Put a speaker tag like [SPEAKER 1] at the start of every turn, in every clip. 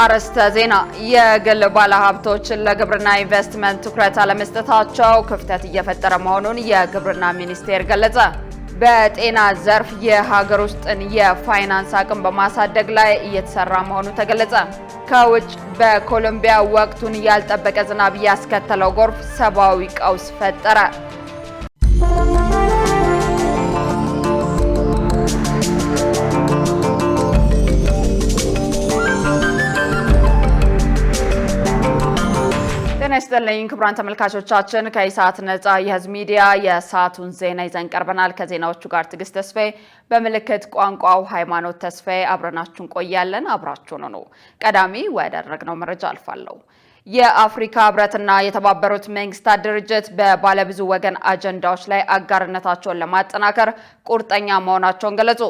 [SPEAKER 1] አርዕስተ ዜና የግል ባለሀብቶች ለግብርና ኢንቨስትመንት ትኩረት አለመስጠታቸው ክፍተት እየፈጠረ መሆኑን የግብርና ሚኒስቴር ገለጸ። በጤና ዘርፍ የሀገር ውስጥን የፋይናንስ አቅም በማሳደግ ላይ እየተሰራ መሆኑ ተገለጸ። ከውጭ በኮሎምቢያ ወቅቱን ያልጠበቀ ዝናብ ያስከተለው ጎርፍ ሰብአዊ ቀውስ ፈጠረ። ጤና ይስጥልኝ ክቡራን ተመልካቾቻችን፣ ከኢሳት ነጻ የህዝብ ሚዲያ የሰዓቱን ዜና ይዘን ቀርበናል። ከዜናዎቹ ጋር ትዕግስት ተስፋዬ፣ በምልክት ቋንቋው ሃይማኖት ተስፋዬ አብረናችሁን ቆያለን። አብራችሁን ነው። ቀዳሚ ወዳደረግነው መረጃ አልፋለሁ። የአፍሪካ ህብረትና የተባበሩት መንግስታት ድርጅት በባለብዙ ወገን አጀንዳዎች ላይ አጋርነታቸውን ለማጠናከር ቁርጠኛ መሆናቸውን ገለጹ።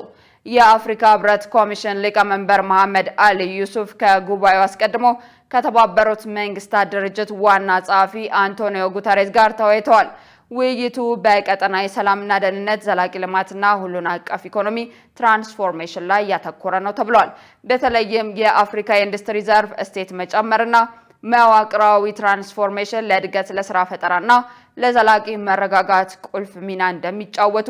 [SPEAKER 1] የአፍሪካ ህብረት ኮሚሽን ሊቀመንበር መሐመድ አሊ ዩሱፍ ከጉባኤው አስቀድሞ ከተባበሩት መንግስታት ድርጅት ዋና ጸሐፊ አንቶኒዮ ጉተሬስ ጋር ተወያይተዋል። ውይይቱ በቀጠናዊ ሰላምና ደህንነት፣ ዘላቂ ልማትና ሁሉን አቀፍ ኢኮኖሚ ትራንስፎርሜሽን ላይ ያተኮረ ነው ተብሏል። በተለይም የአፍሪካ የኢንዱስትሪ ዘርፍ እሴት መጨመርና መዋቅራዊ ትራንስፎርሜሽን ለእድገት፣ ለስራ ፈጠራና ለዘላቂ መረጋጋት ቁልፍ ሚና እንደሚጫወቱ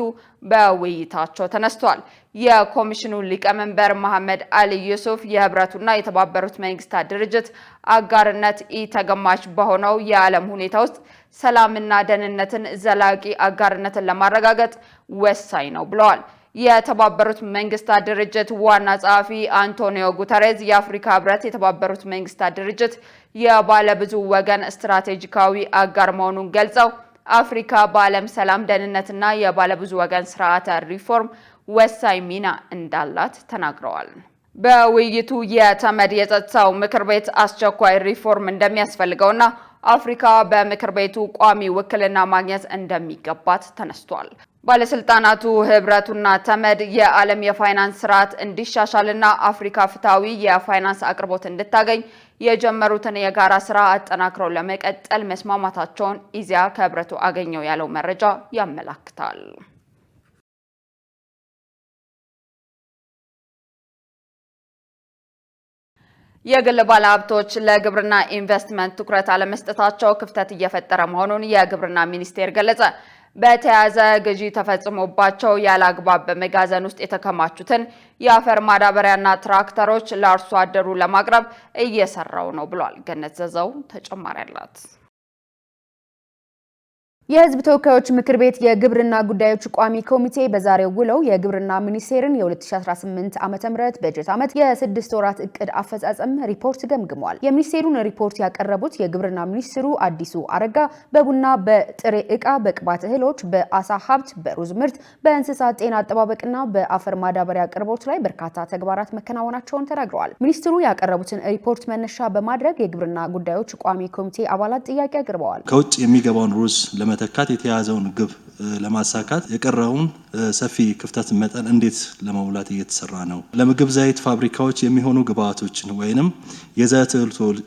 [SPEAKER 1] በውይይታቸው ተነስቷል። የኮሚሽኑ ሊቀመንበር መሐመድ አሊ ዩሱፍ የህብረቱና የተባበሩት መንግስታት ድርጅት አጋርነት ኢተገማች በሆነው የዓለም ሁኔታ ውስጥ ሰላምና ደህንነትን፣ ዘላቂ አጋርነትን ለማረጋገጥ ወሳኝ ነው ብለዋል። የተባበሩት መንግስታት ድርጅት ዋና ጸሐፊ አንቶኒዮ ጉተሬስ የአፍሪካ ህብረት የተባበሩት መንግስታት ድርጅት የባለብዙ ወገን ስትራቴጂካዊ አጋር መሆኑን ገልጸው አፍሪካ በዓለም ሰላም፣ ደህንነትና የባለብዙ ወገን ስርዓተ ሪፎርም ወሳኝ ሚና እንዳላት ተናግረዋል። በውይይቱ የተመድ የጸጥታው ምክር ቤት አስቸኳይ ሪፎርም እንደሚያስፈልገውና አፍሪካ በምክር ቤቱ ቋሚ ውክልና ማግኘት እንደሚገባት ተነስቷል። ባለስልጣናቱ ህብረቱና ተመድ የዓለም የፋይናንስ ስርዓት እንዲሻሻልና አፍሪካ ፍትሃዊ የፋይናንስ አቅርቦት እንድታገኝ የጀመሩትን የጋራ ስራ አጠናክረው ለመቀጠል መስማማታቸውን ኢዜአ ከህብረቱ አገኘው ያለው መረጃ ያመላክታል። የግል ባለሀብቶች ለግብርና ኢንቨስትመንት ትኩረት አለመስጠታቸው ክፍተት እየፈጠረ መሆኑን የግብርና ሚኒስቴር ገለጸ። በተያያዘ ግዢ ተፈጽሞባቸው ያለ አግባብ በመጋዘን ውስጥ የተከማቹትን የአፈር ማዳበሪያና ትራክተሮች ለአርሶ አደሩ ለማቅረብ እየሰራው ነው ብሏል። ገነት ዘዘው ተጨማሪ አላት።
[SPEAKER 2] የህዝብ ተወካዮች ምክር ቤት የግብርና ጉዳዮች ቋሚ ኮሚቴ በዛሬው ውለው የግብርና ሚኒስቴርን የ2018 ዓ.ም በጀት ዓመት የ6 ወራት እቅድ አፈጻጸም ሪፖርት ገምግሟል። የሚኒስቴሩን ሪፖርት ያቀረቡት የግብርና ሚኒስትሩ አዲሱ አረጋ በቡና፣ በጥሬ ዕቃ፣ በቅባት እህሎች፣ በአሳ ሀብት፣ በሩዝ ምርት፣ በእንስሳት ጤና አጠባበቅና በአፈር ማዳበሪያ አቅርቦት ላይ በርካታ ተግባራት መከናወናቸውን ተናግረዋል። ሚኒስትሩ ያቀረቡትን ሪፖርት መነሻ በማድረግ የግብርና ጉዳዮች ቋሚ ኮሚቴ አባላት ጥያቄ አቅርበዋል።
[SPEAKER 3] ከውጭ የሚገባውን ሩዝ ለመተካት የተያዘውን ግብ ለማሳካት የቀረውን ሰፊ ክፍተት መጠን እንዴት ለመሙላት እየተሰራ ነው? ለምግብ ዘይት ፋብሪካዎች የሚሆኑ ግብአቶችን ወይንም የዘይት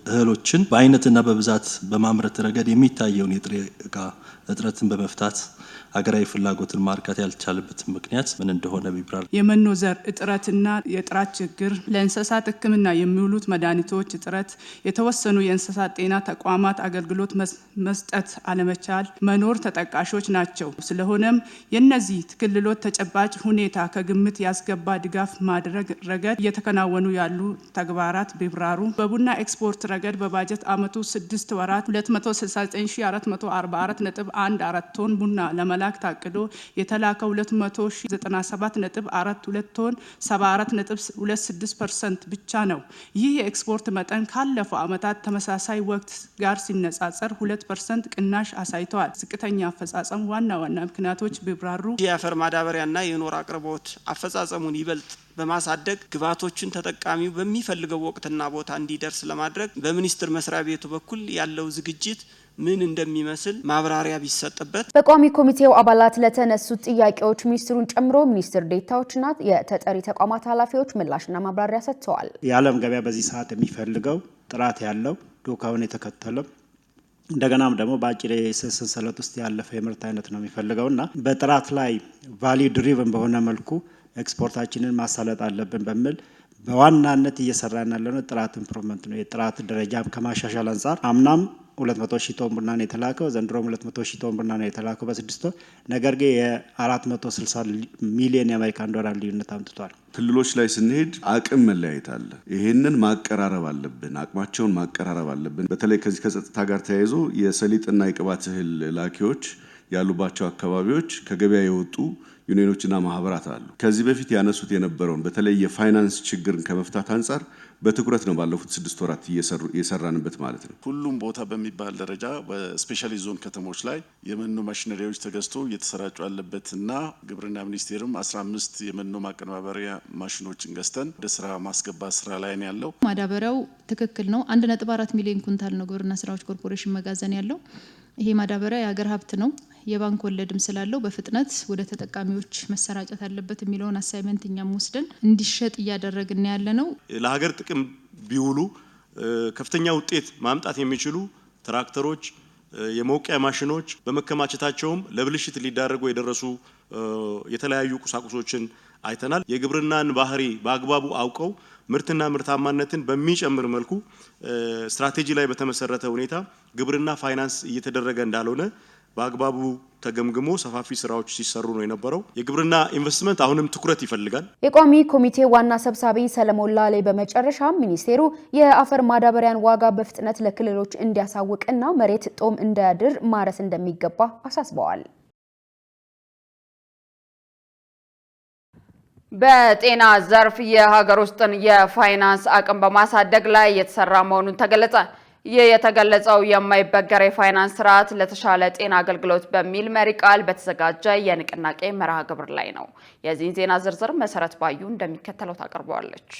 [SPEAKER 3] እህሎችን በአይነትና በብዛት በማምረት ረገድ የሚታየውን የጥሬ ዕቃ እጥረትን በመፍታት ሀገራዊ ፍላጎትን ማርካት ያልቻለበት ምክንያት ምን እንደሆነ ቢብራራ።
[SPEAKER 4] የመኖ ዘር እጥረትና የጥራት ችግር፣ ለእንስሳት ሕክምና የሚውሉት መድኃኒቶች እጥረት፣ የተወሰኑ የእንስሳት ጤና ተቋማት አገልግሎት መስጠት አለመቻል መኖር ተጠቃሾች ናቸው። ስለሆነም የነዚህ ክልሎች ተጨባጭ ሁኔታ ከግምት ያስገባ ድጋፍ ማድረግ ረገድ እየተከናወኑ ያሉ ተግባራት ቢብራሩ። በቡና ኤክስፖርት ረገድ በባጀት ዓመቱ 6 ወራት 269444.14 ቶን ቡና ለመላክ ታቅዶ የተላከው 297.42 ቶን 74.26% ብቻ ነው። ይህ የኤክስፖርት መጠን ካለፈው ዓመታት ተመሳሳይ ወቅት ጋር ሲነጻጸር 2% ቅናሽ አሳይተዋል። ዝቅተኛ አፈጻጸም ዋና ምክንያቶች ቢብራሩ።
[SPEAKER 5] የአፈር ማዳበሪያና የኖር አቅርቦት አፈጻጸሙን ይበልጥ በማሳደግ ግብዓቶችን ተጠቃሚው በሚፈልገው ወቅትና ቦታ እንዲደርስ ለማድረግ በሚኒስቴር መስሪያ ቤቱ በኩል ያለው ዝግጅት ምን እንደሚመስል ማብራሪያ ቢሰጥበት።
[SPEAKER 2] በቋሚ ኮሚቴው አባላት ለተነሱት ጥያቄዎች ሚኒስትሩን ጨምሮ ሚኒስትር ዴታዎችና የተጠሪ ተቋማት ኃላፊዎች ምላሽና ማብራሪያ ሰጥተዋል።
[SPEAKER 6] የዓለም ገበያ በዚህ ሰዓት የሚፈልገው ጥራት ያለው ዶካውን የተከተለ እንደገናም ደግሞ በአጭር ሰንሰለት ውስጥ ያለፈ የምርት አይነት ነው የሚፈልገውና በጥራት ላይ ቫልዩ ድሪቨን በሆነ መልኩ ኤክስፖርታችንን ማሳለጥ አለብን በሚል በዋናነት እየሰራን ያለነው ጥራት ኢምፕሩቭመንት ነው። የጥራት ደረጃም ከማሻሻል አንፃር አምናም 200,000 ቶን ቡና ነው የተላከው። ዘንድሮ 200,000 ቶን ቡና ነው የተላከው በ6 ወር። ነገር ግን የ460 ሚሊዮን የአሜሪካን ዶላር ልዩነት አምጥቷል።
[SPEAKER 7] ክልሎች ላይ ስንሄድ አቅም መለያየት አለ። ይሄንን ማቀራረብ አለብን፣ አቅማቸውን ማቀራረብ አለብን። በተለይ ከዚህ ከጸጥታ ጋር ተያይዞ የሰሊጥና የቅባት እህል ላኪዎች ያሉባቸው አካባቢዎች ከገበያ የወጡ ዩኒዮኖችና ማህበራት አሉ። ከዚህ በፊት ያነሱት የነበረውን በተለይ የፋይናንስ ችግርን ከመፍታት አንጻር በትኩረት ነው ባለፉት 6 ወራት እየሰራንበት ማለት ነው።
[SPEAKER 8] ሁሉም ቦታ በሚባል ደረጃ በስፔሻሊ ዞን ከተሞች ላይ የመኖ ማሽነሪያዎች ተገዝቶ እየተሰራጩ ያለበትና ግብርና ሚኒስቴርም 15 የመኖ ማቀነባበሪያ ማሽኖችን ገዝተን ወደ ስራ ማስገባት ስራ ላይ ነው ያለው።
[SPEAKER 9] ማዳበሪያው ትክክል ነው። 1.4 ሚሊዮን ኩንታል ነው ግብርና ስራዎች ኮርፖሬሽን መጋዘን ያለው። ይሄ ማዳበሪያ የሀገር ሀብት ነው። የባንክ ወለድም ስላለው በፍጥነት ወደ ተጠቃሚዎች መሰራጨት አለበት የሚለውን አሳይመንት እኛም ወስደን እንዲሸጥ እያደረግን ያለ ነው።
[SPEAKER 10] ለሀገር ጥቅም ቢውሉ ከፍተኛ ውጤት ማምጣት የሚችሉ ትራክተሮች፣ የመውቂያ ማሽኖች በመከማቸታቸውም ለብልሽት ሊዳረጉ የደረሱ የተለያዩ ቁሳቁሶችን አይተናል። የግብርናን ባህሪ በአግባቡ አውቀው ምርትና ምርታማነትን በሚጨምር መልኩ ስትራቴጂ ላይ በተመሰረተ ሁኔታ ግብርና ፋይናንስ እየተደረገ እንዳልሆነ በአግባቡ ተገምግሞ ሰፋፊ ስራዎች ሲሰሩ ነው የነበረው። የግብርና ኢንቨስትመንት አሁንም ትኩረት ይፈልጋል።
[SPEAKER 2] የቋሚ ኮሚቴ ዋና ሰብሳቢ ሰለሞን ላሌ በመጨረሻም ሚኒስቴሩ የአፈር ማዳበሪያን ዋጋ በፍጥነት ለክልሎች እንዲያሳውቅና መሬት ጦም እንዳያድር ማረስ እንደሚገባ አሳስበዋል።
[SPEAKER 1] በጤና ዘርፍ የሀገር ውስጥን የፋይናንስ አቅም በማሳደግ ላይ የተሰራ መሆኑን ተገለጸ። ይህ የተገለጸው የማይበገር የፋይናንስ ስርዓት ለተሻለ ጤና አገልግሎት በሚል መሪ ቃል በተዘጋጀ የንቅናቄ መርሃ ግብር ላይ ነው። የዚህን ዜና ዝርዝር መሰረት ባዩ እንደሚከተለው ታቀርበዋለች።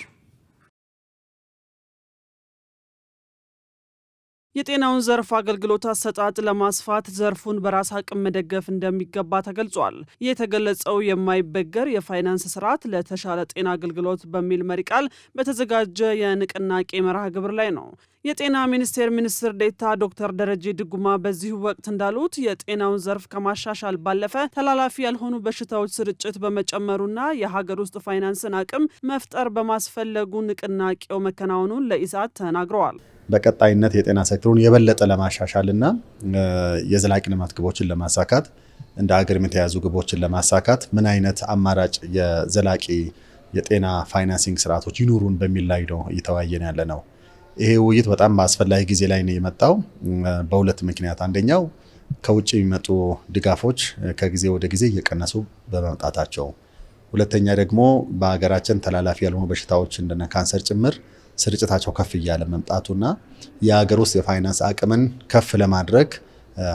[SPEAKER 11] የጤናውን ዘርፍ አገልግሎት አሰጣጥ ለማስፋት ዘርፉን በራስ አቅም መደገፍ እንደሚገባ ተገልጿል። ይህ የተገለጸው የማይበገር የፋይናንስ ስርዓት ለተሻለ ጤና አገልግሎት በሚል መሪ ቃል በተዘጋጀ የንቅናቄ መርሃ ግብር ላይ ነው። የጤና ሚኒስቴር ሚኒስትር ዴኤታ ዶክተር ደረጀ ድጉማ በዚህ ወቅት እንዳሉት የጤናውን ዘርፍ ከማሻሻል ባለፈ ተላላፊ ያልሆኑ በሽታዎች ስርጭት በመጨመሩና የሀገር ውስጥ ፋይናንስን አቅም መፍጠር በማስፈለጉ ንቅናቄው መከናወኑን ለኢሳት ተናግረዋል።
[SPEAKER 12] በቀጣይነት የጤና ሴክተሩን የበለጠ ለማሻሻልና የዘላቂ ልማት ግቦችን ለማሳካት እንደ ሀገር የተያዙ ግቦችን ለማሳካት ምን አይነት አማራጭ የዘላቂ የጤና ፋይናንሲንግ ስርዓቶች ይኑሩን በሚል ላይ ነው እየተወያየን ያለ ነው። ይሄ ውይይት በጣም በአስፈላጊ ጊዜ ላይ ነው የመጣው በሁለት ምክንያት። አንደኛው ከውጭ የሚመጡ ድጋፎች ከጊዜ ወደ ጊዜ እየቀነሱ በመምጣታቸው፣ ሁለተኛ ደግሞ በሀገራችን ተላላፊ ያልሆኑ በሽታዎች እንደነ ካንሰር ጭምር ስርጭታቸው ከፍ እያለ መምጣቱና የሀገር ውስጥ የፋይናንስ አቅምን ከፍ ለማድረግ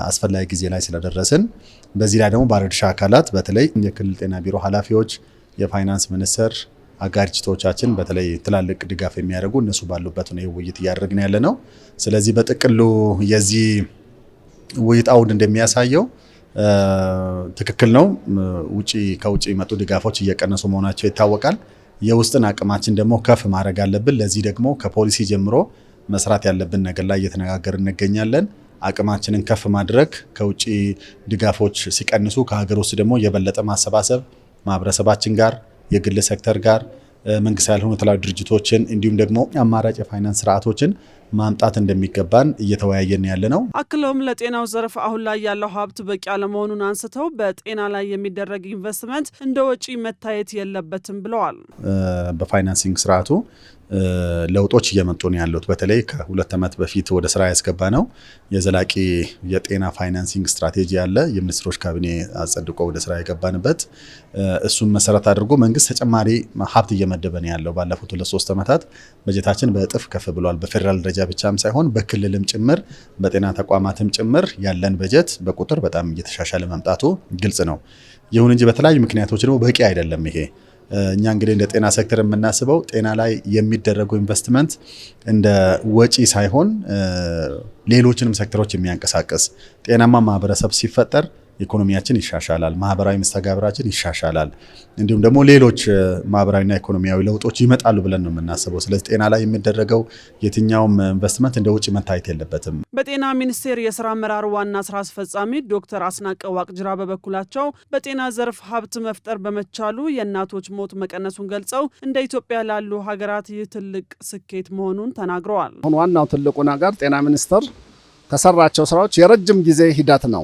[SPEAKER 12] አስፈላጊ ጊዜ ላይ ስለደረስን በዚህ ላይ ደግሞ ባለድርሻ አካላት በተለይ የክልል ጤና ቢሮ ኃላፊዎች፣ የፋይናንስ ሚኒስቴር አጋር ድርጅቶቻችን በተለይ ትላልቅ ድጋፍ የሚያደርጉ እነሱ ባሉበት ነው ውይይት እያደረግን ያለ ነው። ስለዚህ በጥቅሉ የዚህ ውይይት አውድ እንደሚያሳየው ትክክል ነው። ከውጭ የመጡ ድጋፎች እየቀነሱ መሆናቸው ይታወቃል። የውስጥን አቅማችን ደግሞ ከፍ ማድረግ አለብን። ለዚህ ደግሞ ከፖሊሲ ጀምሮ መስራት ያለብን ነገር ላይ እየተነጋገርን እንገኛለን። አቅማችንን ከፍ ማድረግ ከውጭ ድጋፎች ሲቀንሱ ከሀገር ውስጥ ደግሞ የበለጠ ማሰባሰብ ማህበረሰባችን ጋር የግል ሴክተር ጋር መንግስት ያልሆኑ የተለያዩ ድርጅቶችን እንዲሁም ደግሞ አማራጭ የፋይናንስ ስርዓቶችን ማምጣት እንደሚገባን እየተወያየን ያለ ነው።
[SPEAKER 11] አክለውም ለጤናው ዘርፍ አሁን ላይ ያለው ሀብት በቂ አለመሆኑን አንስተው በጤና ላይ የሚደረግ ኢንቨስትመንት እንደ ወጪ መታየት የለበትም ብለዋል።
[SPEAKER 12] በፋይናንሲንግ ስርዓቱ ለውጦች እየመጡ ነው ያሉት። በተለይ ከ2 ዓመት በፊት ወደ ስራ ያስገባ ነው የዘላቂ የጤና ፋይናንሲንግ ስትራቴጂ ያለ የሚኒስትሮች ካቢኔ አጸድቆ ወደ ስራ የገባንበት እሱን መሰረት አድርጎ መንግስት ተጨማሪ ሀብት እየመደበ ነው ያለው። ባለፉት 2-3 ዓመታት በጀታችን በእጥፍ ከፍ ብሏል። በፌደራል ደረጃ ብቻም ሳይሆን በክልልም ጭምር በጤና ተቋማትም ጭምር ያለን በጀት በቁጥር በጣም እየተሻሻለ መምጣቱ ግልጽ ነው። ይሁን እንጂ በተለያዩ ምክንያቶች ደግሞ በቂ አይደለም ይሄ። እኛ እንግዲህ እንደ ጤና ሴክተር የምናስበው ጤና ላይ የሚደረገው ኢንቨስትመንት እንደ ወጪ ሳይሆን ሌሎችንም ሴክተሮች የሚያንቀሳቅስ ጤናማ ማህበረሰብ ሲፈጠር ኢኮኖሚያችን ይሻሻላል፣ ማህበራዊ መስተጋብራችን ይሻሻላል፣ እንዲሁም ደግሞ ሌሎች ማህበራዊና ኢኮኖሚያዊ ለውጦች ይመጣሉ ብለን ነው የምናስበው። ስለዚህ ጤና ላይ የሚደረገው የትኛውም ኢንቨስትመንት እንደ ውጭ መታየት የለበትም።
[SPEAKER 11] በጤና ሚኒስቴር የስራ አመራር ዋና ስራ አስፈጻሚ ዶክተር አስናቀ ዋቅጅራ በበኩላቸው በጤና ዘርፍ ሀብት መፍጠር በመቻሉ የእናቶች ሞት መቀነሱን ገልጸው እንደ ኢትዮጵያ ላሉ ሀገራት ይህ ትልቅ ስኬት መሆኑን ተናግረዋል።
[SPEAKER 13] አሁን ዋናው ትልቁ ነገር ጤና ሚኒስቴር ከሰራቸው ስራዎች የረጅም ጊዜ ሂደት ነው።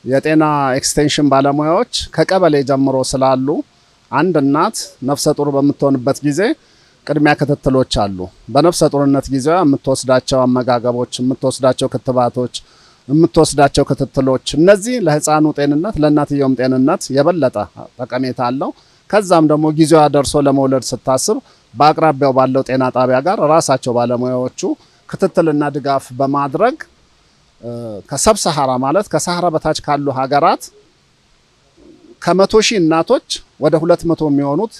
[SPEAKER 13] የጤና ኤክስቴንሽን ባለሙያዎች ከቀበሌ ጀምሮ ስላሉ አንድ እናት ነፍሰ ጡር በምትሆንበት ጊዜ ቅድሚያ ክትትሎች አሉ። በነፍሰ ጡርነት ጊዜዋ የምትወስዳቸው አመጋገቦች፣ የምትወስዳቸው ክትባቶች፣ የምትወስዳቸው ክትትሎች እነዚህ ለህፃኑ ጤንነት ለእናትየውም ጤንነት የበለጠ ጠቀሜታ አለው። ከዛም ደግሞ ጊዜዋ ደርሶ ለመውለድ ስታስብ በአቅራቢያው ባለው ጤና ጣቢያ ጋር ራሳቸው ባለሙያዎቹ ክትትልና ድጋፍ በማድረግ ከሰብ ሰሃራ ማለት ከሰሃራ በታች ካሉ ሀገራት ከ100,000 እናቶች ወደ 200 የሚሆኑት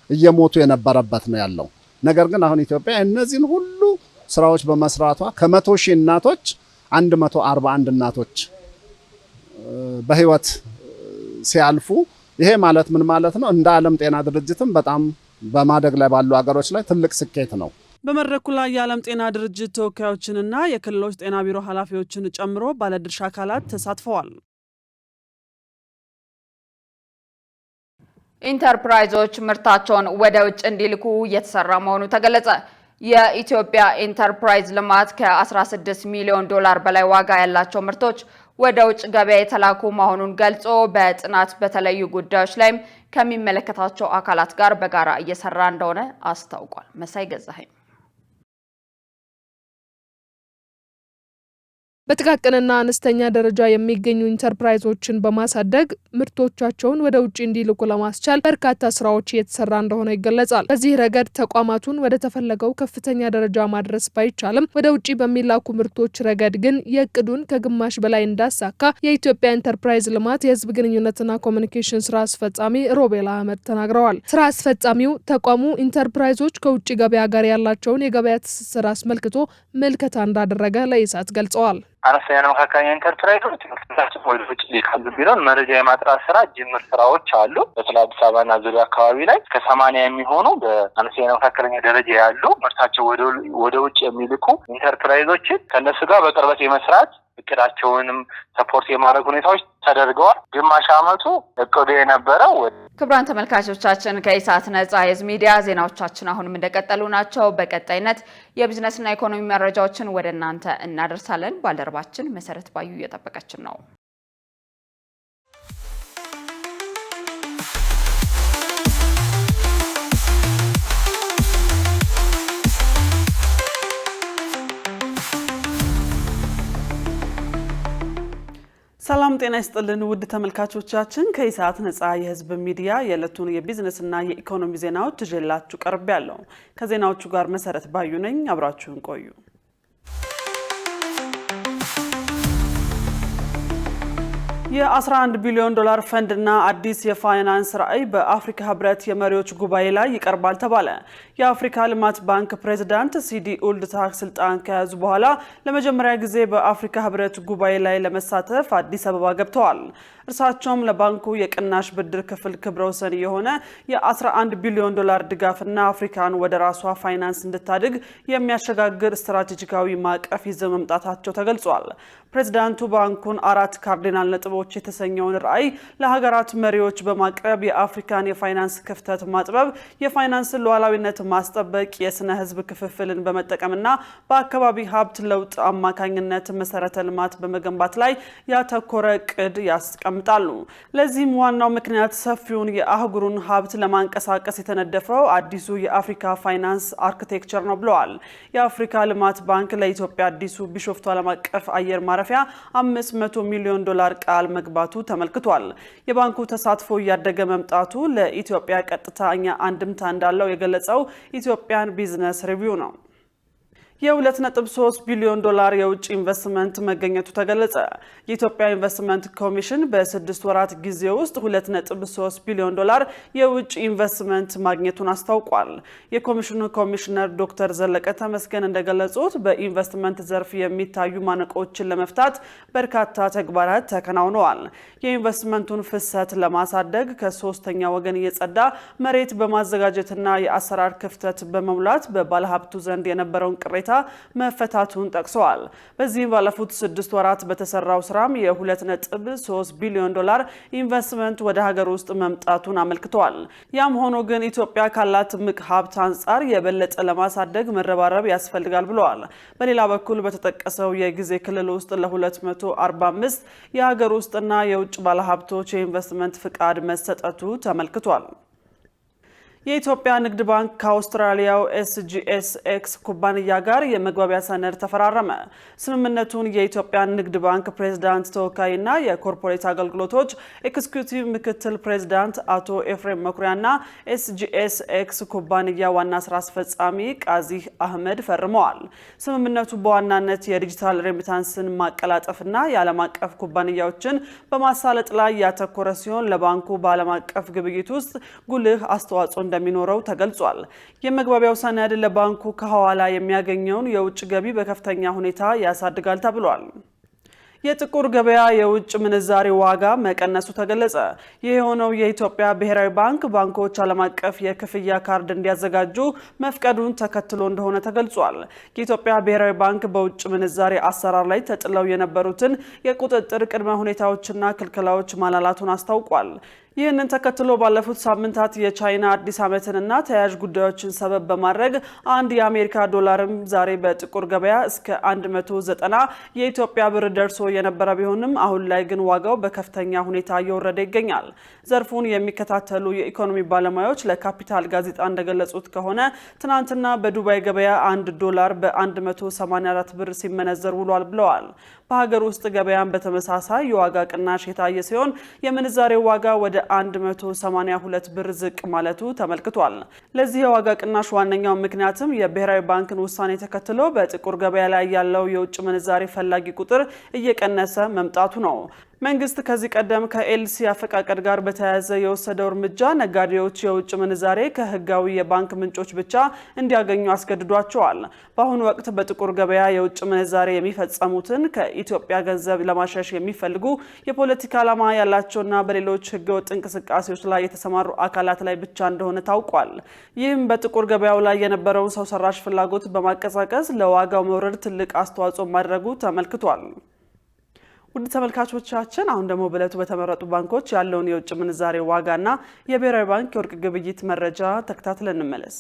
[SPEAKER 13] እየሞቱ የነበረበት ነው ያለው። ነገር ግን አሁን ኢትዮጵያ እነዚህን ሁሉ ስራዎች በመስራቷ ከ100,000 እናቶች 141 እናቶች በህይወት ሲያልፉ ይሄ ማለት ምን ማለት ነው? እንደ ዓለም ጤና ድርጅትም በጣም በማደግ ላይ ባሉ ሀገሮች ላይ ትልቅ ስኬት ነው።
[SPEAKER 11] በመድረኩ ላይ የዓለም ጤና ድርጅት ተወካዮችንና የክልሎች ጤና ቢሮ ኃላፊዎችን ጨምሮ ባለድርሻ አካላት ተሳትፈዋል።
[SPEAKER 1] ኢንተርፕራይዞች ምርታቸውን ወደ ውጭ እንዲልኩ እየተሰራ መሆኑ ተገለጸ። የኢትዮጵያ ኢንተርፕራይዝ ልማት ከ16 ሚሊዮን ዶላር በላይ ዋጋ ያላቸው ምርቶች ወደ ውጭ ገበያ የተላኩ መሆኑን ገልጾ በጥናት በተለዩ ጉዳዮች ላይም ከሚመለከታቸው አካላት ጋር በጋራ እየሰራ እንደሆነ አስታውቋል። መሳይ ገዛኸኝ
[SPEAKER 14] በጥቃቅንና አነስተኛ ደረጃ የሚገኙ ኢንተርፕራይዞችን በማሳደግ ምርቶቻቸውን ወደ ውጭ እንዲልኩ ለማስቻል በርካታ ስራዎች እየተሰራ እንደሆነ ይገለጻል። በዚህ ረገድ ተቋማቱን ወደ ተፈለገው ከፍተኛ ደረጃ ማድረስ ባይቻልም ወደ ውጭ በሚላኩ ምርቶች ረገድ ግን የእቅዱን ከግማሽ በላይ እንዳሳካ የኢትዮጵያ ኢንተርፕራይዝ ልማት የህዝብ ግንኙነትና ኮሚኒኬሽን ስራ አስፈጻሚ ሮቤል አህመድ ተናግረዋል። ስራ አስፈጻሚው ተቋሙ ኢንተርፕራይዞች ከውጭ ገበያ ጋር ያላቸውን የገበያ ትስስር አስመልክቶ ምልከታ እንዳደረገ ለኢሳት ገልጸዋል።
[SPEAKER 15] አነስተኛና መካከለኛ ኢንተርፕራይዞች ምርታቸውን ወደ ውጭ ሊልካሉ ቢሆን መረጃ የማጥራት ስራ ጅምር ስራዎች አሉ። በተለይ አዲስ አበባና ዙሪያ አካባቢ ላይ እስከ 80 የሚሆኑ በአነስተኛና መካከለኛ ደረጃ ያሉ ምርታቸው ወደ ውጭ የሚልኩ ኢንተርፕራይዞችን ከነሱ ጋር በቅርበት የመስራት እቅዳቸውንም ሰፖርት የማድረግ ሁኔታዎች ተደርገዋል። ግማሽ ዓመቱ እቅዱ የነበረው
[SPEAKER 1] ክቡራን ተመልካቾቻችን ከኢሳት ነጻ የህዝብ ሚዲያ ዜናዎቻችን አሁንም እንደቀጠሉ ናቸው። በቀጣይነት የቢዝነስና ኢኮኖሚ መረጃዎችን ወደ እናንተ እናደርሳለን። ባልደረባችን መሰረት ባዩ እየጠበቀችን ነው።
[SPEAKER 11] ሰላም ጤና ይስጥልን ውድ ተመልካቾቻችን ከኢሳት ነጻ የህዝብ ሚዲያ የዕለቱን የቢዝነስና የኢኮኖሚ ዜናዎች ይዤላችሁ ቀርቤያለሁ። ከዜናዎቹ ጋር መሰረት ባዩ ነኝ። አብራችሁን ቆዩ። የ11 ቢሊዮን ዶላር ፈንድና አዲስ የፋይናንስ ራዕይ በአፍሪካ ህብረት የመሪዎች ጉባኤ ላይ ይቀርባል ተባለ። የአፍሪካ ልማት ባንክ ፕሬዝዳንት ሲዲ ኡልድታክ ስልጣን ከያዙ በኋላ ለመጀመሪያ ጊዜ በአፍሪካ ህብረት ጉባኤ ላይ ለመሳተፍ አዲስ አበባ ገብተዋል። እርሳቸውም ለባንኩ የቅናሽ ብድር ክፍል ክብረ ወሰን የሆነ የ11 ቢሊዮን ዶላር ድጋፍና አፍሪካን ወደ ራሷ ፋይናንስ እንድታድግ የሚያሸጋግር ስትራቴጂካዊ ማዕቀፍ ይዘው መምጣታቸው ተገልጿል። ፕሬዝዳንቱ ባንኩን 4 ካርዲናል ነጥቦች የተሰኘውን ራዕይ ለሀገራት መሪዎች በማቅረብ የአፍሪካን የፋይናንስ ክፍተት ማጥበብ፣ የፋይናንስ ሉዓላዊነት ማስጠበቅ፣ የስነ ህዝብ ክፍፍልን በመጠቀምና በአካባቢ ሀብት ለውጥ አማካኝነት መሰረተ ልማት በመገንባት ላይ ያተኮረ እቅድ ያስቀምጣሉ። ለዚህም ዋናው ምክንያት ሰፊውን የአህጉሩን ሀብት ለማንቀሳቀስ የተነደፈው አዲሱ የአፍሪካ ፋይናንስ አርኪቴክቸር ነው ብለዋል። የአፍሪካ ልማት ባንክ ለኢትዮጵያ አዲሱ ቢሾፍቱ ዓለም አቀፍ አየር ማረፊያ 500 ሚሊዮን ዶላር ቃል መግባቱ ተመልክቷል። የባንኩ ተሳትፎ እያደገ መምጣቱ ለኢትዮጵያ ቀጥተኛ አንድምታ እንዳለው የገለጸው ኢትዮጵያን ቢዝነስ ሪቪው ነው። የ2.3 ቢሊዮን ዶላር የውጭ ኢንቨስትመንት መገኘቱ ተገለጸ። የኢትዮጵያ ኢንቨስትመንት ኮሚሽን በ6 ወራት ጊዜ ውስጥ 2.3 ቢሊዮን ዶላር የውጭ ኢንቨስትመንት ማግኘቱን አስታውቋል። የኮሚሽኑ ኮሚሽነር ዶክተር ዘለቀ ተመስገን እንደገለጹት በኢንቨስትመንት ዘርፍ የሚታዩ ማነቆችን ለመፍታት በርካታ ተግባራት ተከናውነዋል። የኢንቨስትመንቱን ፍሰት ለማሳደግ ከሶስተኛ ወገን የጸዳ መሬት በማዘጋጀትና የአሰራር ክፍተት በመሙላት በባለሀብቱ ዘንድ የነበረውን ቅሬታ መፈታቱን ጠቅሰዋል። በዚህም ባለፉት 6 ወራት በተሰራው ስራም የ2.3 ቢሊዮን ዶላር ኢንቨስትመንት ወደ ሀገር ውስጥ መምጣቱን አመልክተዋል። ያም ሆኖ ግን ኢትዮጵያ ካላት ምቅ ሀብት አንጻር የበለጠ ለማሳደግ መረባረብ ያስፈልጋል ብለዋል። በሌላ በኩል በተጠቀሰው የጊዜ ክልል ውስጥ ለ245 የሀገር ውስጥና የውጭ ባለሀብቶች የኢንቨስትመንት ፍቃድ መሰጠቱ ተመልክቷል። የኢትዮጵያ ንግድ ባንክ ከአውስትራሊያው SGSX ኩባንያ ጋር የመግባቢያ ሰነድ ተፈራረመ። ስምምነቱን የኢትዮጵያ ንግድ ባንክ ፕሬዝዳንት ተወካይና የኮርፖሬት አገልግሎቶች ኤክስኪዩቲቭ ምክትል ፕሬዝዳንት አቶ ኤፍሬም መኩሪያና SGSX ኩባንያ ዋና ስራ አስፈጻሚ ቃዚህ አህመድ ፈርመዋል። ስምምነቱ በዋናነት የዲጂታል ሬሚታንስን ማቀላጠፍና የዓለም አቀፍ ኩባንያዎችን በማሳለጥ ላይ ያተኮረ ሲሆን ለባንኩ በዓለም አቀፍ ግብይት ውስጥ ጉልህ አስተዋጽኦ እንደሚኖረው ተገልጿል። የመግባቢያው ሰነድ ለባንኩ ከሐዋላ የሚያገኘውን የውጭ ገቢ በከፍተኛ ሁኔታ ያሳድጋል ተብሏል። የጥቁር ገበያ የውጭ ምንዛሪ ዋጋ መቀነሱ ተገለጸ። ይህ የሆነው የኢትዮጵያ ብሔራዊ ባንክ ባንኮች ዓለም አቀፍ የክፍያ ካርድ እንዲያዘጋጁ መፍቀዱን ተከትሎ እንደሆነ ተገልጿል። የኢትዮጵያ ብሔራዊ ባንክ በውጭ ምንዛሪ አሰራር ላይ ተጥለው የነበሩትን የቁጥጥር ቅድመ ሁኔታዎችና ክልከላዎች ማላላቱን አስታውቋል። ይህንን ተከትሎ ባለፉት ሳምንታት የቻይና አዲስ ዓመትንና ተያያዥ ጉዳዮችን ሰበብ በማድረግ አንድ የአሜሪካ ዶላርም ዛሬ በጥቁር ገበያ እስከ 190 የኢትዮጵያ ብር ደርሶ የነበረ ቢሆንም አሁን ላይ ግን ዋጋው በከፍተኛ ሁኔታ እየወረደ ይገኛል። ዘርፉን የሚከታተሉ የኢኮኖሚ ባለሙያዎች ለካፒታል ጋዜጣ እንደገለጹት ከሆነ ትናንትና በዱባይ ገበያ 1 ዶላር በ184 ብር ሲመነዘር ውሏል ብለዋል። በሀገር ውስጥ ገበያን በተመሳሳይ የዋጋ ቅናሽ የታየ ሲሆን የምንዛሬው ዋጋ ወደ 182 ብር ዝቅ ማለቱ ተመልክቷል። ለዚህ የዋጋ ቅናሽ ዋነኛው ምክንያትም የብሔራዊ ባንክን ውሳኔ ተከትሎ በጥቁር ገበያ ላይ ያለው የውጭ ምንዛሬ ፈላጊ ቁጥር እየቀነሰ መምጣቱ ነው። መንግስት ከዚህ ቀደም ከኤልሲ አፈቃቀድ ጋር በተያያዘ የወሰደው እርምጃ ነጋዴዎች የውጭ ምንዛሬ ከህጋዊ የባንክ ምንጮች ብቻ እንዲያገኙ አስገድዷቸዋል። በአሁኑ ወቅት በጥቁር ገበያ የውጭ ምንዛሬ የሚፈጸሙትን ከኢትዮጵያ ገንዘብ ለማሸሽ የሚፈልጉ የፖለቲካ ዓላማ ያላቸውና በሌሎች ህገወጥ እንቅስቃሴዎች ላይ የተሰማሩ አካላት ላይ ብቻ እንደሆነ ታውቋል። ይህም በጥቁር ገበያው ላይ የነበረውን ሰው ሰራሽ ፍላጎት በማቀሳቀስ ለዋጋው መውረድ ትልቅ አስተዋጽኦ ማድረጉ ተመልክቷል። ውድ ተመልካቾቻችን አሁን ደግሞ በዕለቱ በተመረጡ ባንኮች ያለውን የውጭ ምንዛሬ ዋጋና የብሔራዊ ባንክ የወርቅ ግብይት መረጃ ተከታትለን እንመለስ።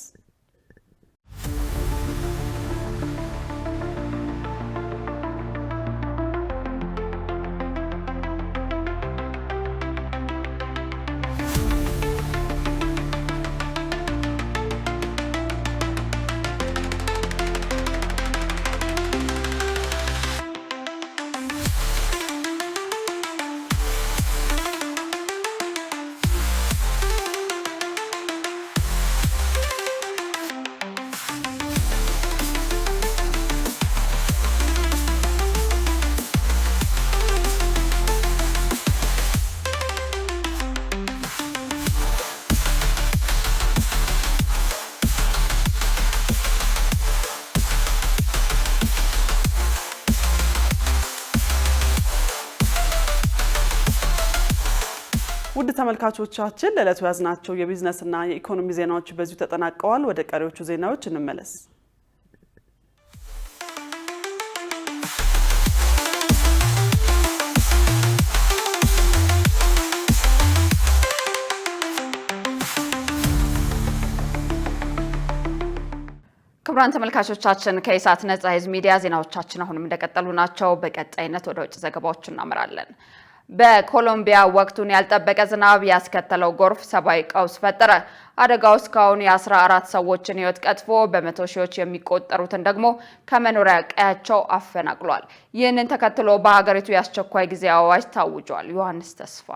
[SPEAKER 11] ውድ ተመልካቾቻችን ለዕለቱ ያዝናቸው የቢዝነስና የኢኮኖሚ ዜናዎች በዚሁ ተጠናቀዋል። ወደ ቀሪዎቹ ዜናዎች እንመለስ።
[SPEAKER 1] ክቡራን ተመልካቾቻችን ከኢሳት ነጻ የህዝብ ሚዲያ ዜናዎቻችን አሁንም እንደቀጠሉ ናቸው። በቀጣይነት ወደ ውጭ ዘገባዎች እናመራለን። በኮሎምቢያ ወቅቱን ያልጠበቀ ዝናብ ያስከተለው ጎርፍ ሰብአዊ ቀውስ ፈጠረ። አደጋው እስካሁን የ14 ሰዎችን ህይወት ቀጥፎ በመቶ ሺዎች የሚቆጠሩትን ደግሞ ከመኖሪያ ቀያቸው አፈናቅሏል። ይህንን ተከትሎ በሀገሪቱ የአስቸኳይ ጊዜ አዋጅ ታውጇል። ዮሐንስ ተስፋ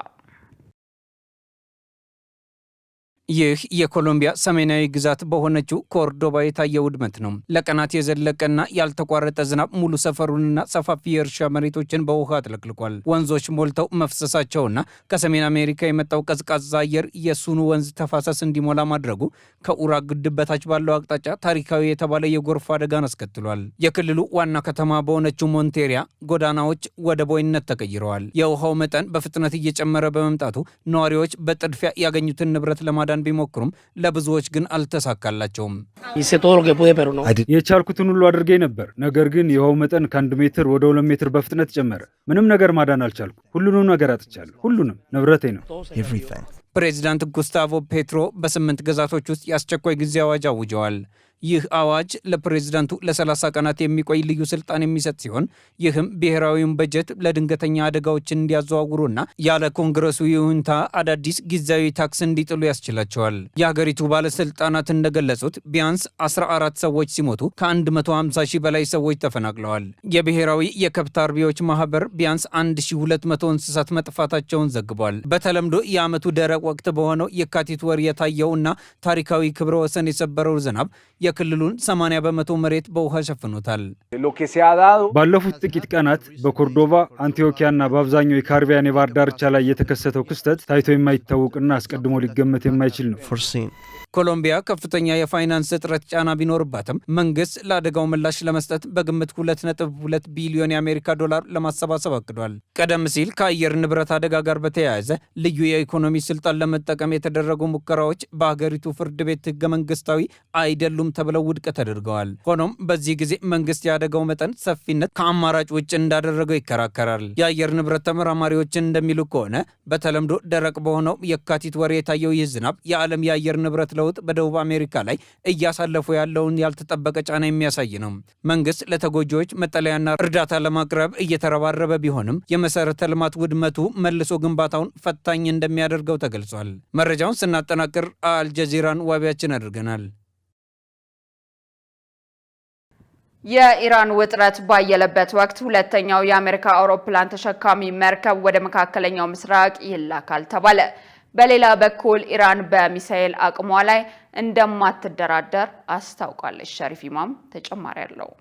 [SPEAKER 16] ይህ የኮሎምቢያ ሰሜናዊ ግዛት በሆነችው ኮርዶባ የታየ ውድመት ነው። ለቀናት የዘለቀና ያልተቋረጠ ዝናብ ሙሉ ሰፈሩንና ሰፋፊ የእርሻ መሬቶችን በውሃ አጥለቅልቋል። ወንዞች ሞልተው መፍሰሳቸውና ከሰሜን አሜሪካ የመጣው ቀዝቃዛ አየር የሱኑ ወንዝ ተፋሰስ እንዲሞላ ማድረጉ ከኡራ ግድብ በታች ባለው አቅጣጫ ታሪካዊ የተባለ የጎርፍ አደጋን አስከትሏል። የክልሉ ዋና ከተማ በሆነችው ሞንቴሪያ ጎዳናዎች ወደ ቦይነት ተቀይረዋል። የውሃው መጠን በፍጥነት እየጨመረ በመምጣቱ ነዋሪዎች በጥድፊያ ያገኙትን ንብረት ለማዳን ቢሞክሩም ለብዙዎች ግን አልተሳካላቸውም።
[SPEAKER 17] የቻልኩትን ሁሉ አድርጌ ነበር። ነገር ግን የውሃው መጠን ከ1 ሜትር ወደ 2 ሜትር በፍጥነት ጨመረ። ምንም ነገር ማዳን አልቻልኩ። ሁሉንም ነገር አጥቻለሁ። ሁሉንም ንብረቴ ነው።
[SPEAKER 16] ፕሬዚዳንት ጉስታቮ ፔትሮ በ8 ግዛቶች ውስጥ የአስቸኳይ ጊዜ አዋጅ አውጀዋል። ይህ አዋጅ ለፕሬዝዳንቱ ለ30 ቀናት የሚቆይ ልዩ ስልጣን የሚሰጥ ሲሆን ይህም ብሔራዊውን በጀት ለድንገተኛ አደጋዎችን እንዲያዘዋውሩና ያለ ኮንግረሱ ይሁንታ አዳዲስ ጊዜያዊ ታክስ እንዲጥሉ ያስችላቸዋል። የሀገሪቱ ባለስልጣናት እንደገለጹት ቢያንስ 14 ሰዎች ሲሞቱ ከ150 ሺህ በላይ ሰዎች ተፈናቅለዋል። የብሔራዊ የከብት አርቢዎች ማህበር ቢያንስ 1200 እንስሳት መጥፋታቸውን ዘግቧል። በተለምዶ የዓመቱ ደረቅ ወቅት በሆነው የካቲት ወር የታየውና ታሪካዊ ክብረ ወሰን የሰበረው ዝናብ የክልሉን 80 በመቶ መሬት በውሃ ሸፍኖታል።
[SPEAKER 17] ባለፉት ጥቂት ቀናት በኮርዶባ አንቲዮኪያና በአብዛኛው የካሪቢያን የባህር ዳርቻ ላይ የተከሰተው ክስተት ታይቶ የማይታወቅና አስቀድሞ ሊገመት የማይችል ነው።
[SPEAKER 16] ኮሎምቢያ ከፍተኛ የፋይናንስ እጥረት ጫና ቢኖርባትም መንግስት ለአደጋው ምላሽ ለመስጠት በግምት 2.2 ቢሊዮን የአሜሪካ ዶላር ለማሰባሰብ አቅዷል። ቀደም ሲል ከአየር ንብረት አደጋ ጋር በተያያዘ ልዩ የኢኮኖሚ ስልጣን ለመጠቀም የተደረጉ ሙከራዎች በሀገሪቱ ፍርድ ቤት ህገ መንግስታዊ አይደሉም ተብለው ውድቅ ተደርገዋል። ሆኖም በዚህ ጊዜ መንግስት የአደጋው መጠን ሰፊነት ከአማራጭ ውጭ እንዳደረገው ይከራከራል። የአየር ንብረት ተመራማሪዎችን እንደሚሉ ከሆነ በተለምዶ ደረቅ በሆነው የካቲት ወር የታየው ይህ ዝናብ የዓለም የአየር ንብረት ለውጥ በደቡብ አሜሪካ ላይ እያሳለፉ ያለውን ያልተጠበቀ ጫና የሚያሳይ ነው። መንግስት ለተጎጂዎች መጠለያና እርዳታ ለማቅረብ እየተረባረበ ቢሆንም የመሰረተ ልማት ውድመቱ መልሶ ግንባታውን ፈታኝ እንደሚያደርገው ተገልጿል። መረጃውን ስናጠናቅር አልጀዚራን ዋቢያችን አድርገናል።
[SPEAKER 1] የኢራን ውጥረት ባየለበት ወቅት ሁለተኛው የአሜሪካ አውሮፕላን ተሸካሚ መርከብ ወደ መካከለኛው ምስራቅ ይላካል ተባለ። በሌላ በኩል ኢራን በሚሳኤል አቅሟ ላይ እንደማትደራደር አስታውቃለች። ሸሪፍ ኢማም ተጨማሪ አለው።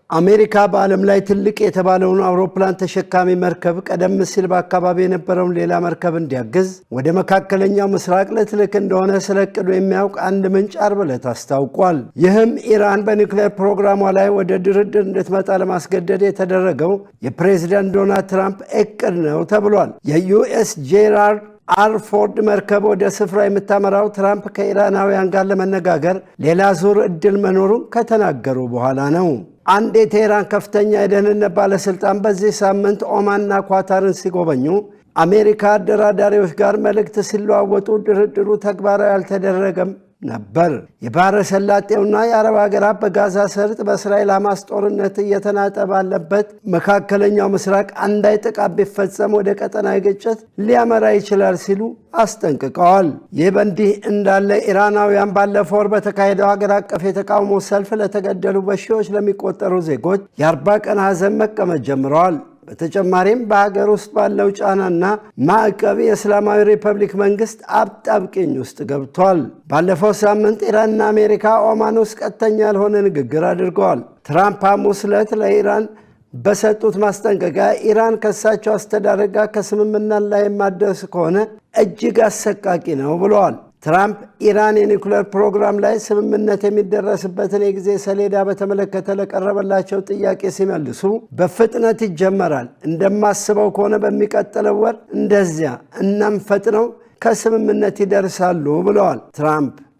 [SPEAKER 18] አሜሪካ በዓለም ላይ ትልቅ የተባለውን አውሮፕላን ተሸካሚ መርከብ ቀደም ሲል በአካባቢ የነበረውን ሌላ መርከብ እንዲያግዝ ወደ መካከለኛው ምስራቅ ልትልክ እንደሆነ ስለቅዶ የሚያውቅ አንድ ምንጭ ዓርብ ዕለት አስታውቋል። ይህም ኢራን በኒውክሌር ፕሮግራሟ ላይ ወደ ድርድር እንድትመጣ ለማስገደድ የተደረገው የፕሬዚዳንት ዶናልድ ትራምፕ እቅድ ነው ተብሏል። የዩኤስ ጄራልድ አር ፎርድ መርከብ ወደ ስፍራ የምታመራው ትራምፕ ከኢራናውያን ጋር ለመነጋገር ሌላ ዙር እድል መኖሩን ከተናገሩ በኋላ ነው። አንድ የቴህራን ከፍተኛ የደህንነት ባለስልጣን በዚህ ሳምንት ኦማንና ኳታርን ሲጎበኙ አሜሪካ አደራዳሪዎች ጋር መልእክት ሲለዋወጡ ድርድሩ ተግባራዊ አልተደረገም ነበር። የባህረ ሰላጤውና የአረብ ሀገራት በጋዛ ሰርጥ በእስራኤል ሐማስ ጦርነት እየተናጠ ባለበት መካከለኛው ምስራቅ አንዳች ጥቃት ቢፈጸም ወደ ቀጠናዊ ግጭት ሊያመራ ይችላል ሲሉ አስጠንቅቀዋል። ይህ በእንዲህ እንዳለ ኢራናውያን ባለፈው ወር በተካሄደው ሀገር አቀፍ የተቃውሞ ሰልፍ ለተገደሉ በሺዎች ለሚቆጠሩ ዜጎች የ40 ቀን ሐዘን መቀመጥ ጀምረዋል። በተጨማሪም በሀገር ውስጥ ባለው ጫናና ማዕቀብ የእስላማዊ ሪፐብሊክ መንግስት አጣብቂኝ ውስጥ ገብቷል። ባለፈው ሳምንት ኢራንና አሜሪካ ኦማን ውስጥ ቀጥተኛ ያልሆነ ንግግር አድርገዋል። ትራምፕ ሐሙስ ዕለት ለኢራን በሰጡት ማስጠንቀቂያ ኢራን ከእሳቸው አስተዳደር ጋር ከስምምነት ላይ የማትደርስ ከሆነ እጅግ አሰቃቂ ነው ብለዋል። ትራምፕ ኢራን የኒውክሌር ፕሮግራም ላይ ስምምነት የሚደረስበትን የጊዜ ሰሌዳ በተመለከተ ለቀረበላቸው ጥያቄ ሲመልሱ በፍጥነት ይጀመራል፣ እንደማስበው ከሆነ በሚቀጥለው ወር እንደዚያ፣ እናም ፈጥነው ከስምምነት ይደርሳሉ ብለዋል።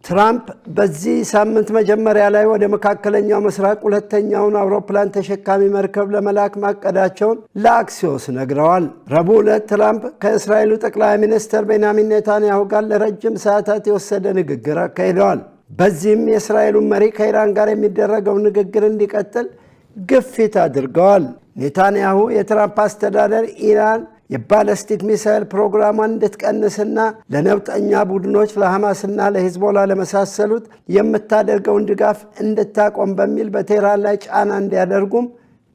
[SPEAKER 18] ትራምፕ በዚህ ሳምንት መጀመሪያ ላይ ወደ መካከለኛው ምስራቅ ሁለተኛውን አውሮፕላን ተሸካሚ መርከብ ለመላክ ማቀዳቸውን ለአክሲዮስ ነግረዋል። ረቡዕ ዕለት ትራምፕ ከእስራኤሉ ጠቅላይ ሚኒስትር ቤንያሚን ኔታንያሁ ጋር ለረጅም ሰዓታት የወሰደ ንግግር አካሂደዋል። በዚህም የእስራኤሉን መሪ ከኢራን ጋር የሚደረገው ንግግር እንዲቀጥል ግፊት አድርገዋል። ኔታንያሁ የትራምፕ አስተዳደር ኢራን የባለስቲክ ሚሳኤል ፕሮግራሟን እንድትቀንስና ለነውጠኛ ቡድኖች ለሐማስና ለሂዝቦላ ለመሳሰሉት የምታደርገውን ድጋፍ እንድታቆም በሚል በቴህራን ላይ ጫና እንዲያደርጉም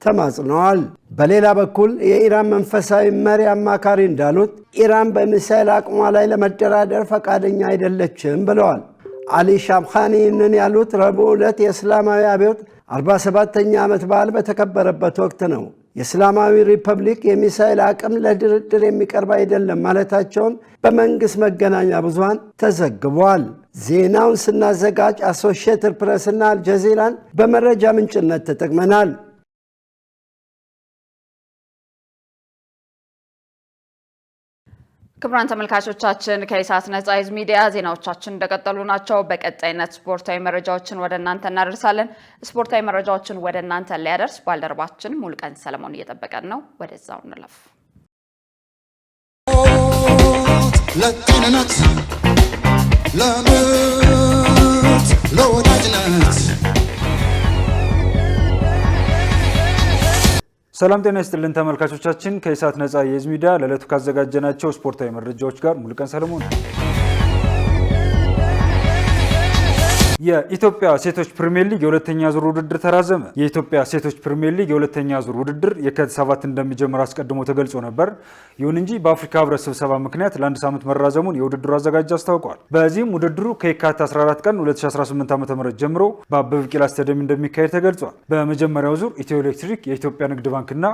[SPEAKER 18] ተማጽነዋል። በሌላ በኩል የኢራን መንፈሳዊ መሪ አማካሪ እንዳሉት ኢራን በሚሳኤል አቅሟ ላይ ለመደራደር ፈቃደኛ አይደለችም ብለዋል። አሊ ሻምኻኒ ይህንን ያሉት ረቡዕ ዕለት የእስላማዊ አብዮት 47ኛ ዓመት በዓል በተከበረበት ወቅት ነው። የእስላማዊ ሪፐብሊክ የሚሳኤል አቅም ለድርድር የሚቀርብ አይደለም ማለታቸውን በመንግሥት መገናኛ ብዙሃን ተዘግቧል። ዜናውን ስናዘጋጅ አሶሺየትድ ፕሬስና አልጀዚራን በመረጃ ምንጭነት ተጠቅመናል።
[SPEAKER 1] ክቡራን ተመልካቾቻችን ከኢሳት ነጻ ህዝብ ሚዲያ ዜናዎቻችን እንደቀጠሉ ናቸው። በቀጣይነት ስፖርታዊ መረጃዎችን ወደ እናንተ እናደርሳለን። ስፖርታዊ መረጃዎችን ወደ እናንተ ሊያደርስ ባልደረባችን ሙሉቀን ሰለሞን እየጠበቀን ነው። ወደዛው እንለፍ። ለጤንነት ለምርት ለወዳጅነት
[SPEAKER 17] ሰላም ጤና ይስጥልን ተመልካቾቻችን ከኢሳት ነጻ የህዝብ ሚዲያ ለዕለቱ ካዘጋጀናቸው ስፖርታዊ መረጃዎች ጋር ሙሉቀን ሰለሞን። የኢትዮጵያ ሴቶች ፕሪሚየር ሊግ የሁለተኛ ዙር ውድድር ተራዘመ። የኢትዮጵያ ሴቶች ፕሪሚየር ሊግ የሁለተኛ ዙር ውድድር የካቲት 7 እንደሚጀምር አስቀድሞ ተገልጾ ነበር። ይሁን እንጂ በአፍሪካ ህብረት ስብሰባ ምክንያት ለአንድ ሳምንት መራዘሙን የውድድሩ አዘጋጅ አስታውቋል። በዚህም ውድድሩ ከየካቲት 14 ቀን 2018 ዓ.ም ጀምሮ በአበበ ቢቂላ ስታዲየም እንደሚካሄድ ተገልጿል። በመጀመሪያው ዙር ኢትዮ ኤሌክትሪክ፣ የኢትዮጵያ ንግድ ባንክና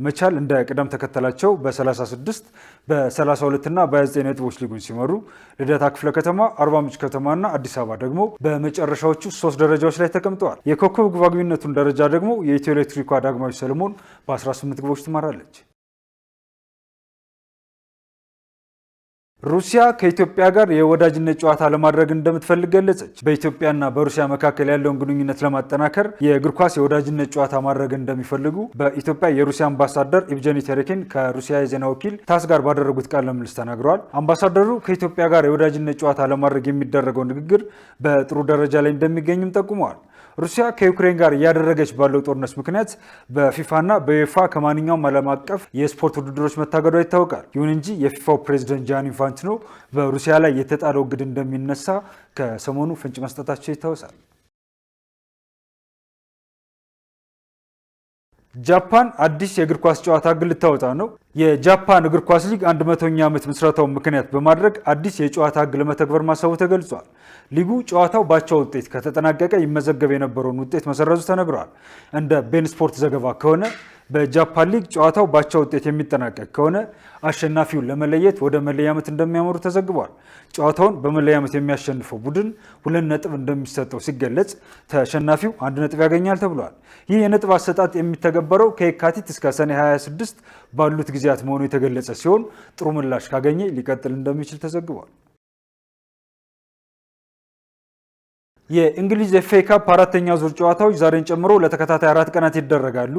[SPEAKER 17] መቻል እንደ ቅደም ተከተላቸው በ36 በ32 እና በ29 ነጥቦች ሊጉን ሲመሩ ልደታ ክፍለ ከተማ፣ አርባ ምንጭ ከተማና አዲስ አበባ ደግሞ በመጨረሻዎቹ 3 ደረጃዎች ላይ ተቀምጠዋል። የኮከብ ግብ አግቢነቱን ደረጃ ደግሞ የኢትዮ ኤሌክትሪኳ ዳግማዊ ሰለሞን በ18 ግቦች ትመራለች። ሩሲያ ከኢትዮጵያ ጋር የወዳጅነት ጨዋታ ለማድረግ እንደምትፈልግ ገለጸች። በኢትዮጵያና በሩሲያ መካከል ያለውን ግንኙነት ለማጠናከር የእግር ኳስ የወዳጅነት ጨዋታ ማድረግ እንደሚፈልጉ በኢትዮጵያ የሩሲያ አምባሳደር ኢቭጀኒ ቴሬኪን ከሩሲያ የዜና ወኪል ታስ ጋር ባደረጉት ቃለ ምልልስ ተናግረዋል። አምባሳደሩ ከኢትዮጵያ ጋር የወዳጅነት ጨዋታ ለማድረግ የሚደረገው ንግግር በጥሩ ደረጃ ላይ እንደሚገኝም ጠቁመዋል። ሩሲያ ከዩክሬን ጋር እያደረገች ባለው ጦርነት ምክንያት በፊፋና በዩኤፋ ከማንኛውም ዓለም አቀፍ የስፖርት ውድድሮች መታገዷ ይታወቃል። ይሁን እንጂ የፊፋው ፕሬዝዳንት ጃኒ ኢንፋንቲኖ በሩሲያ ላይ የተጣለው እግድ እንደሚነሳ ከሰሞኑ ፍንጭ መስጠታቸው ይታወሳል። ጃፓን አዲስ የእግር ኳስ ጨዋታ ሕግ ልታወጣ ነው። የጃፓን እግር ኳስ ሊግ 100ኛ ዓመት ምስረታውን ምክንያት በማድረግ አዲስ የጨዋታ ሕግ ለመተግበር ማሰቡ ተገልጿል። ሊጉ ጨዋታው ባቻ ውጤት ከተጠናቀቀ ይመዘገብ የነበረውን ውጤት መሰረዙ ተነግሯል። እንደ ቤን ስፖርት ዘገባ ከሆነ በጃፓን ሊግ ጨዋታው ባቻ ውጤት የሚጠናቀቅ ከሆነ አሸናፊውን ለመለየት ወደ መለያ ምት እንደሚያመሩ ተዘግቧል። ጨዋታውን በመለያ ምት የሚያሸንፈው ቡድን 2 ነጥብ እንደሚሰጠው ሲገለጽ፣ ተሸናፊው 1 ነጥብ ያገኛል ተብሏል። ይህ የነጥብ አሰጣጥ የሚተገበረው ከየካቲት እስከ ሰኔ 26 ባሉት ጊዜያት መሆኑ የተገለጸ ሲሆን ጥሩ ምላሽ ካገኘ ሊቀጥል እንደሚችል ተዘግቧል። የእንግሊዝ ኤፍኤ ካፕ 4ኛ ዙር ጨዋታዎች ዛሬን ጨምሮ ለተከታታይ 4 ቀናት ይደረጋሉ።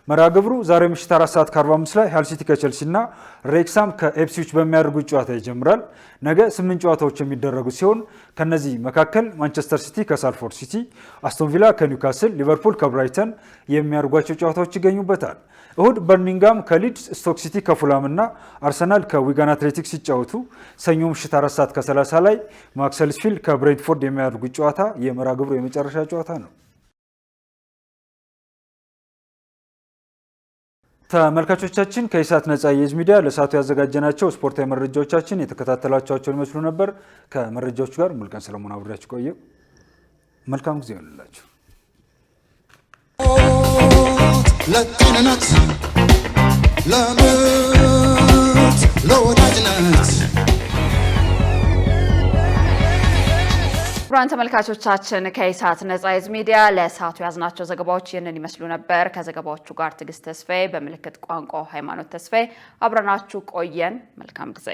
[SPEAKER 17] መርሃ ግብሩ ዛሬ ምሽት 4:45 ላይ ሃል ሲቲ ከቼልሲ እና ሬክሳም ከኤፕስዊች በሚያደርጉት ጨዋታ ይጀምራል። ነገ 8 ጨዋታዎች የሚደረጉ ሲሆን ከነዚህ መካከል ማንቸስተር ሲቲ ከሳልፎርድ ሲቲ፣ አስቶን ቪላ ከኒውካስል፣ ሊቨርፑል ከብራይተን የሚያደርጓቸው ጨዋታዎች ይገኙበታል። እሁድ በርሚንጋም ከሊድስ፣ ስቶክ ሲቲ ከፉላም እና አርሰናል ከዊጋን አትሌቲክስ ሲጫወቱ፣ ሰኞ ምሽት 4:30 ላይ ማክሰልስፊልድ ከብሬንትፎርድ የሚያደርጉት ጨዋታ የመርሃ ግብሩ የመጨረሻ ጨዋታ ነው። ተመልካቾቻችን ከኢሳት ነጻ የህዝብ ሚዲያ ለሰዓቱ ያዘጋጀናቸው ስፖርታዊ መረጃዎቻችን የተከታተላችኋቸውን ይመስሉ ነበር። ከመረጃዎቹ ጋር ሙሉቀን ሰለሞን አብሬያችሁ ቆየሁ። መልካም ጊዜ ይሁንላችሁ። ለጤንነት ለምርት ለወዳጅነት
[SPEAKER 1] ክቡራን ተመልካቾቻችን ከኢሳት ነጻ የህዝብ ሚዲያ ለሰዓቱ ያዝናቸው ዘገባዎች ይህንን ይመስሉ ነበር። ከዘገባዎቹ ጋር ትዕግስት ተስፋዬ፣ በምልክት ቋንቋ ሃይማኖት ተስፋዬ አብረናችሁ ቆየን። መልካም ጊዜ